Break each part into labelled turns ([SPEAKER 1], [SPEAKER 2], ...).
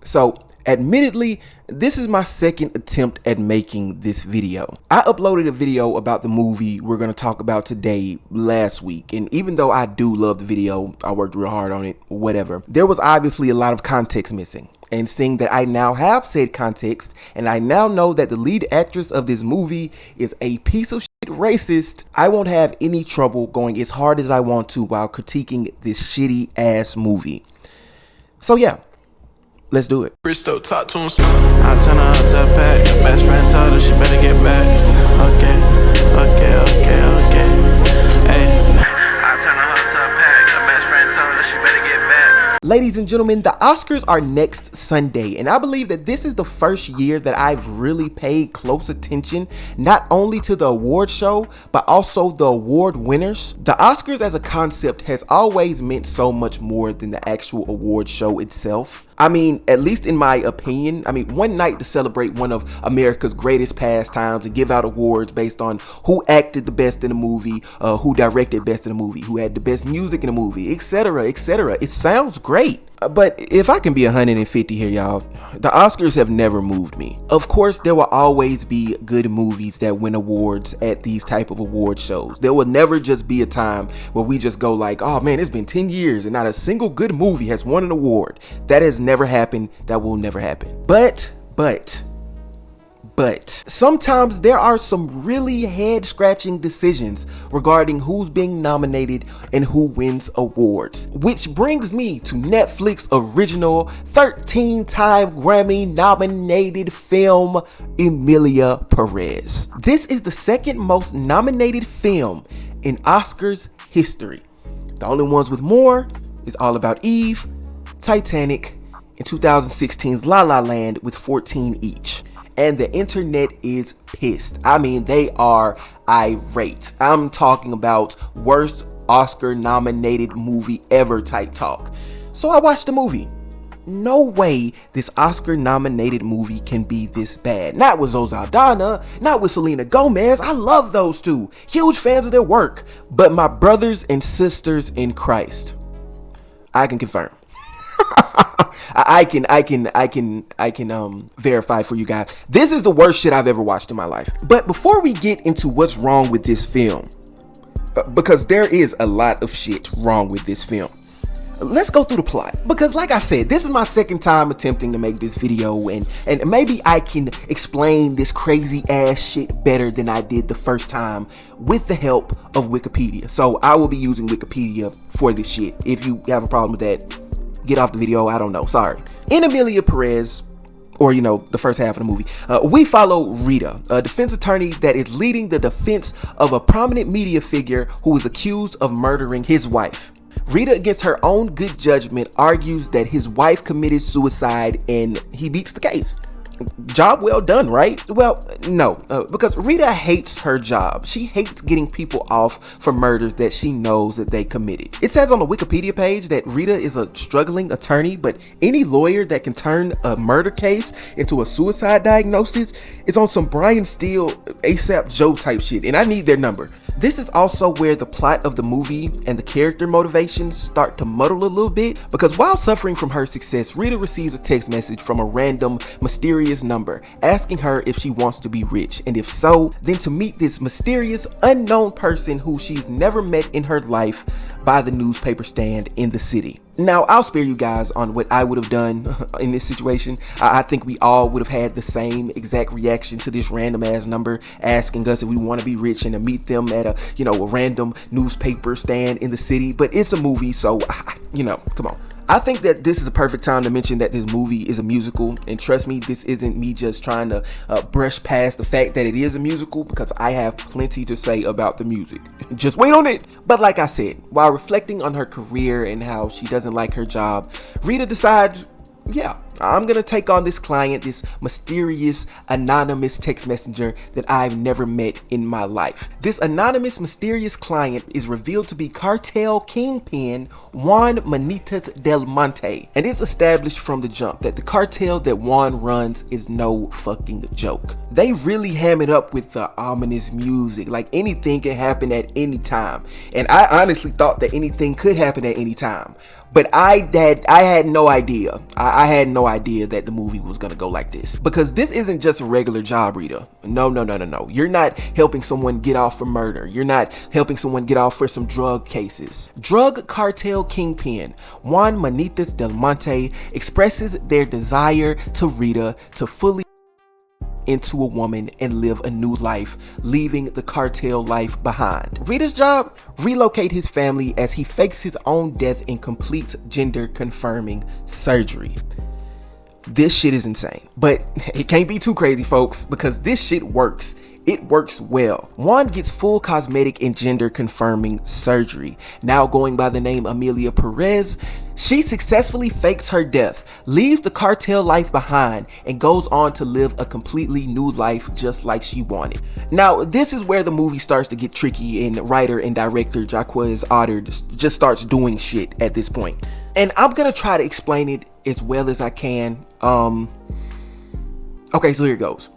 [SPEAKER 1] So, admittedly, this is my second attempt at making this video. I uploaded a video about the movie we're going to talk about today last week, and even though I do love the video, I worked real hard on it, whatever, there was obviously a lot of context missing. And seeing that I now have said context, and I now know that the lead actress of this movie is a piece of shit racist, I won't have any trouble going as hard as I want to while critiquing this shitty ass movie. So yeah, let's do it.
[SPEAKER 2] Bristow talk to him slow. I turn her up to a pack. Her best friend told her she better get back. Okay. Hey. I turn her up to a pack. Her best friend told her she better get back.
[SPEAKER 1] Ladies and gentlemen, the Oscars are next Sunday, and I believe that this is the first year that I've really paid close attention, not only to the award show, but also the award winners. The Oscars as a concept has always meant so much more than the actual award show itself. I mean, at least in my opinion, one night to celebrate one of America's greatest pastimes and give out awards based on who acted the best in the movie, who directed best in the movie, who had the best music in the movie, etc., etc. It sounds great. But if I can be 150 here, y'all, the Oscars have never moved me. Of course, there will always be good movies that win awards at these type of award shows. There will never just be a time where we just go like, oh man, it's been 10 years and not a single good movie has won an award. That has never happened. That will never happen. But sometimes there are some really head-scratching decisions regarding who's being nominated and who wins awards. Which brings me to Netflix original 13-time Grammy-nominated film, Emilia Pérez. This is the second most nominated film in Oscars history. The only ones with more is All About Eve, Titanic, and 2016's La La Land with 14 each. And the internet is pissed. I mean, they are irate. I'm talking about worst Oscar nominated movie ever type talk. So I watched the movie. No way this Oscar nominated movie can be this bad. Not with Zoe Saldana, not with Selena Gomez. I love those two. Huge fans of their work. But my brothers and sisters in Christ, I can confirm. I can verify for you guys. This is the worst shit I've ever watched in my life. But before we get into what's wrong with this film, because there is a lot of shit wrong with this film, let's go through the plot. Because like I said, this is my second time attempting to make this video, and maybe I can explain this crazy ass shit better than I did the first time with the help of Wikipedia. So I will be using Wikipedia for this shit. If you have a problem with that, get off the video. I don't know. Sorry. In Emilia Pérez, or the first half of the movie, we follow Rita, a defense attorney that is leading the defense of a prominent media figure who is accused of murdering his wife. Rita, against her own good judgment, argues that his wife committed suicide and he beats the case. Job well done, right? Well, no, because Rita hates her job. She hates getting people off for murders that she knows that they committed. It says on the Wikipedia page that Rita is a struggling attorney, but any lawyer that can turn a murder case into a suicide diagnosis is on some Brian Steele, ASAP Joe type shit, and I need their number. This is also where the plot of the movie and the character motivations start to muddle a little bit, because while suffering from her success, Rita receives a text message from a random, mysterious number asking her if she wants to be rich, and if so, then to meet this mysterious unknown person who she's never met in her life by the newspaper stand in the city. Now, I'll spare you guys on what I would have done in this situation. I think we all would have had the same exact reaction to this random ass number asking us if we want to be rich and to meet them at a random newspaper stand in the city. But it's a movie, so come on. I think that this is a perfect time to mention that this movie is a musical, and trust me, this isn't me just trying to brush past the fact that it is a musical, because I have plenty to say about the music. Just wait on it. But like I said, while reflecting on her career and how she doesn't like her job, Rita decides, yeah, I'm gonna take on this client, this mysterious anonymous text messenger that I've never met in my life. This anonymous mysterious client is revealed to be cartel kingpin Juan Manitas del Monte, and it's established from the jump that the cartel that Juan runs is no fucking joke. They really ham it up with the ominous music, like anything can happen at any time, and I honestly thought that anything could happen at any time. But I had no idea. I had no no idea that the movie was gonna go like this. Because this isn't just a regular job, Rita. No. You're not helping someone get off for murder. You're not helping someone get off for some drug cases. Drug cartel kingpin Juan Manitas Del Monte expresses their desire to Rita to fully into a woman and live a new life, leaving the cartel life behind. Rita's job? Relocate his family as he fakes his own death and completes gender confirming surgery. This shit is insane, but it can't be too crazy, folks, because this shit works. It works well. Juan gets full cosmetic and gender confirming surgery. Now going by the name Emilia Pérez, she successfully fakes her death, leaves the cartel life behind, and goes on to live a completely new life just like she wanted. Now, this is where the movie starts to get tricky and writer and director Jaquez Otter just starts doing shit at this point. And I'm gonna try to explain it as well as I can. Okay, so here it goes.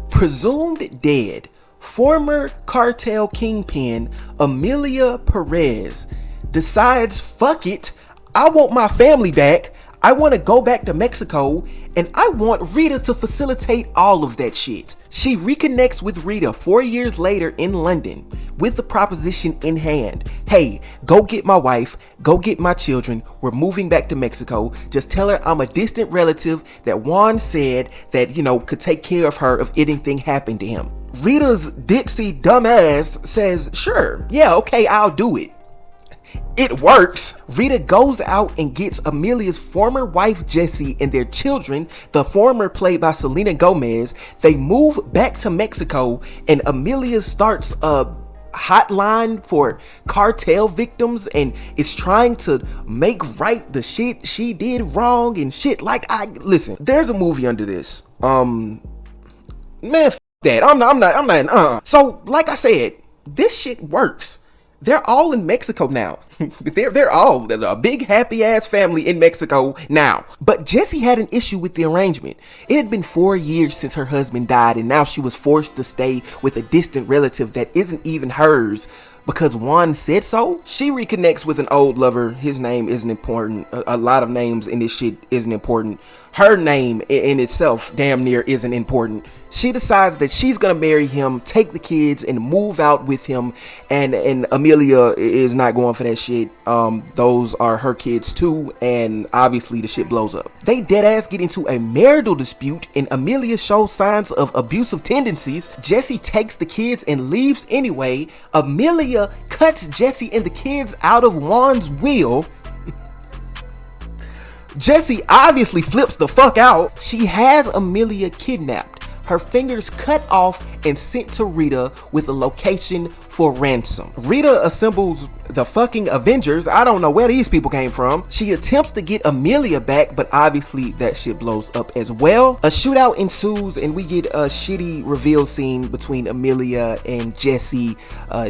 [SPEAKER 1] Presumed dead, former cartel kingpin Emilia Pérez decides, fuck it, I want my family back, I want to go back to Mexico, and I want Rita to facilitate all of that shit. She reconnects with Rita 4 years later in London with the proposition in hand. Hey, go get my wife, go get my children, we're moving back to Mexico. Just tell her I'm a distant relative that Juan said that, could take care of her if anything happened to him. Rita's ditzy dumbass says, sure, yeah, okay, I'll do it. It works. Rita goes out and gets Emilia's former wife Jessie and their children, the former played by Selena Gomez. They move back to Mexico and Emilia starts a hotline for cartel victims and is trying to make right the shit she did wrong and shit. Listen, there's a movie under this. Man, that. I'm not. So, like I said, this shit works. They're all in Mexico now. they're all a big happy ass family in Mexico now. But Jessie had an issue with the arrangement. It had been 4 years since her husband died, and now she was forced to stay with a distant relative that isn't even hers because Juan said so. She reconnects with an old lover. His name isn't important. A lot of names in this shit isn't important. Her name in itself damn near isn't important. She decides that she's gonna marry him, take the kids, and move out with him. And Emilia is not going for that shit. Those are her kids too, and obviously the shit blows up. They deadass get into a marital dispute, and Emilia shows signs of abusive tendencies. Jessie takes the kids and leaves anyway. Emilia cuts Jessie and the kids out of Juan's will. Jessie obviously flips the fuck out. She has Emilia kidnapped, her fingers cut off, and sent to Rita with a location for ransom. Rita assembles the fucking Avengers. I don't know where these people came from. She attempts to get Emilia back, but obviously that shit blows up as well. A shootout ensues and we get a shitty reveal scene between Emilia and Jessie.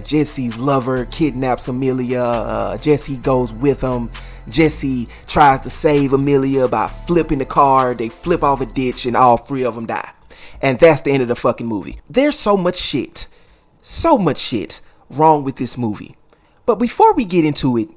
[SPEAKER 1] Jessie's lover kidnaps Emilia. Jessie goes with him. Jessie tries to save Emilia by flipping the car. They flip off a ditch and all three of them die. And that's the end of the fucking movie. There's so much shit wrong with this movie. But before we get into it,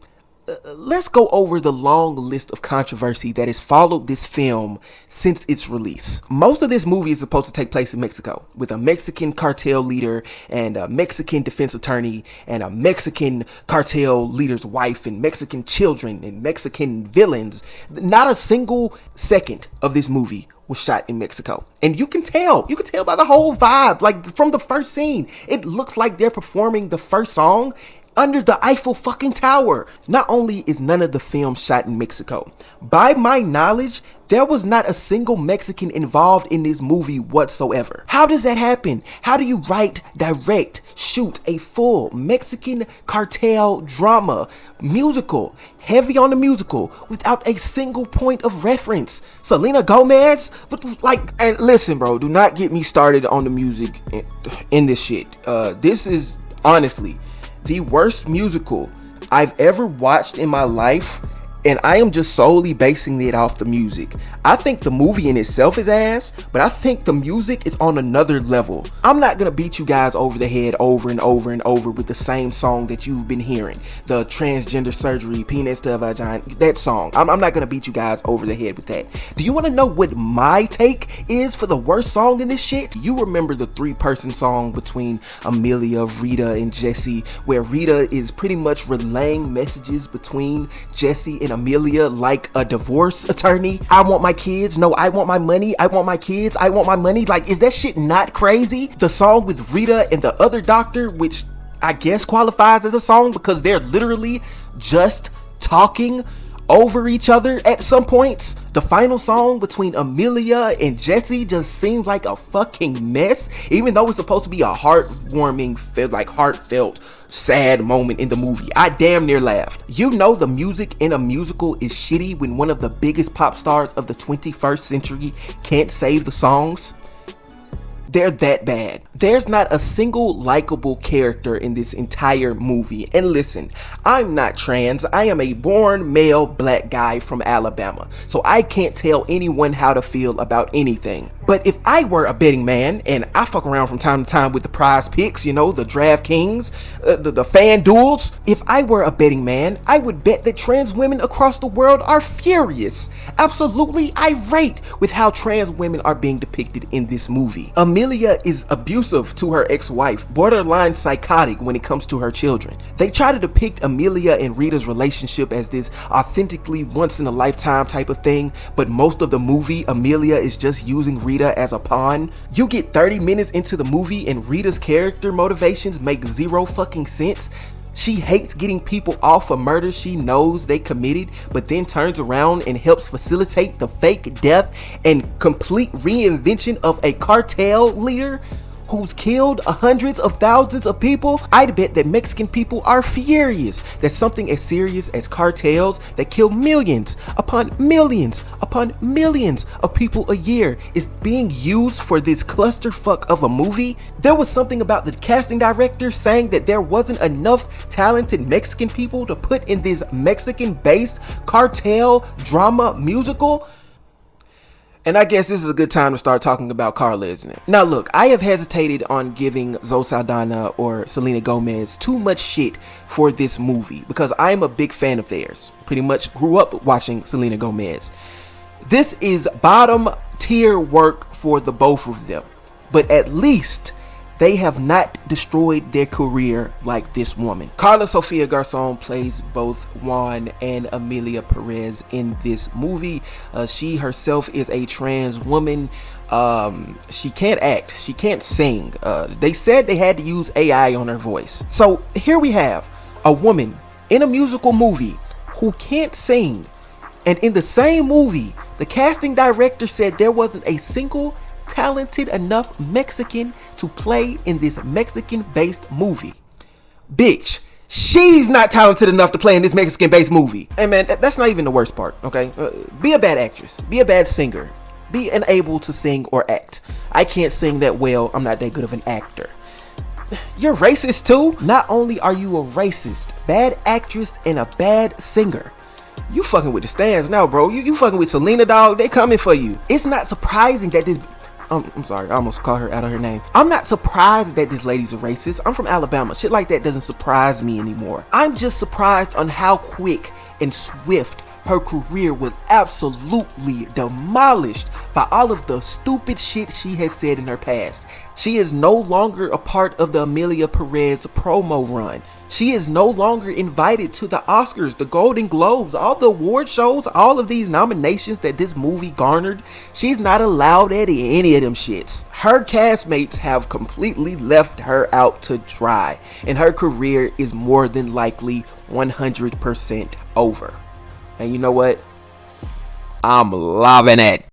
[SPEAKER 1] let's go over the long list of controversy that has followed this film since its release. Most of this movie is supposed to take place in Mexico, with a Mexican cartel leader and a Mexican defense attorney and a Mexican cartel leader's wife and Mexican children and Mexican villains. Not a single second of this movie was shot in Mexico. And you can tell by the whole vibe, like from the first scene. It looks like they're performing the first song under the Eiffel fucking Tower. Not only is none of the film shot in Mexico, by my knowledge, there was not a single Mexican involved in this movie whatsoever. How does that happen? How do you write, direct, shoot a full Mexican cartel drama, musical, heavy on the musical, without a single point of reference? Selena Gomez? And listen, bro, do not get me started on the music in this shit. This is honestly the worst musical I've ever watched in my life, And I am just solely basing it off the music. I think the movie in itself is ass, but I think the music is on another level. I'm not gonna beat you guys over the head over and over and over with the same song that you've been hearing. The transgender surgery, penis to vagina, that song. I'm not gonna beat you guys over the head with that. Do you wanna know what my take is for the worst song in this shit? You remember the 3-person song between Emilia, Rita, and Jesse, where Rita is pretty much relaying messages between Jesse and Emilia like a divorce attorney. I want my kids. No, I want my money. I want my kids. I want my money. Like, is that shit not crazy? The song with Rita and the other doctor, which I guess qualifies as a song because they're literally just talking over each other at some points. The final song between Emilia and Jesse just seems like a fucking mess, even though it's supposed to be a heartwarming, heartfelt, sad moment in the movie. I damn near laughed. You know the music in a musical is shitty when one of the biggest pop stars of the 21st century can't save the songs. They're that bad. There's not a single likable character in this entire movie. And listen, I'm not trans. I am a born male black guy from Alabama. So I can't tell anyone how to feel about anything. But if I were a betting man, and I fuck around from time to time with the prize picks, you know, the DraftKings, the fan duels. If I were a betting man, I would bet that trans women across the world are furious, absolutely irate with how trans women are being depicted in this movie. Emilia is abusive to her ex-wife, borderline psychotic when it comes to her children. They try to depict Emilia and Rita's relationship as this authentically once-in-a-lifetime type of thing, but most of the movie, Emilia is just using Rita as a pawn. You get 30 minutes into the movie and Rita's character motivations make zero fucking sense. She hates getting people off for murder she knows they committed, but then turns around and helps facilitate the fake death and complete reinvention of a cartel leader who's killed hundreds of thousands of people. I'd bet that Mexican people are furious that something as serious as cartels that kill millions upon millions upon millions of people a year is being used for this clusterfuck of a movie. There was something about the casting director saying that there wasn't enough talented Mexican people to put in this Mexican-based cartel drama musical. And I guess this is a good time to start talking about Carla, isn't it? Now look, I have hesitated on giving Zoe Saldana or Selena Gomez too much shit for this movie because I am a big fan of theirs. Pretty much grew up watching Selena Gomez. This is bottom tier work for the both of them, but at least they have not destroyed their career like this woman. Carla Sofia Garcon plays both Juan and Emilia Pérez in this movie. She herself is a trans woman. She can't act. She can't sing. They said they had to use AI on her voice. So here we have a woman in a musical movie who can't sing. And in the same movie, the casting director said there wasn't a single talented enough Mexican to play in this Mexican-based movie. Bitch, she's not talented enough to play in this Mexican-based movie. And man, that's not even the worst part, okay? Be a bad actress. Be a bad singer. Be unable to sing or act. I can't sing that well. I'm not that good of an actor. You're racist too? Not only are you a racist, bad actress, and a bad singer, you fucking with the stands now, bro. You fucking with Selena, dog. They coming for you. It's not surprising that this... I'm sorry, I almost called her out of her name. I'm not surprised that this lady's a racist. I'm from Alabama. Shit like that doesn't surprise me anymore. I'm just surprised on how quick and swift her career was absolutely demolished by all of the stupid shit she has said in her past. She is no longer a part of the Emilia Pérez promo run. She is no longer invited to the Oscars, the Golden Globes, all the award shows, all of these nominations that this movie garnered. She's not allowed at any of them shits. Her castmates have completely left her out to dry, and her career is more than likely 100% over. And you know what? I'm loving it.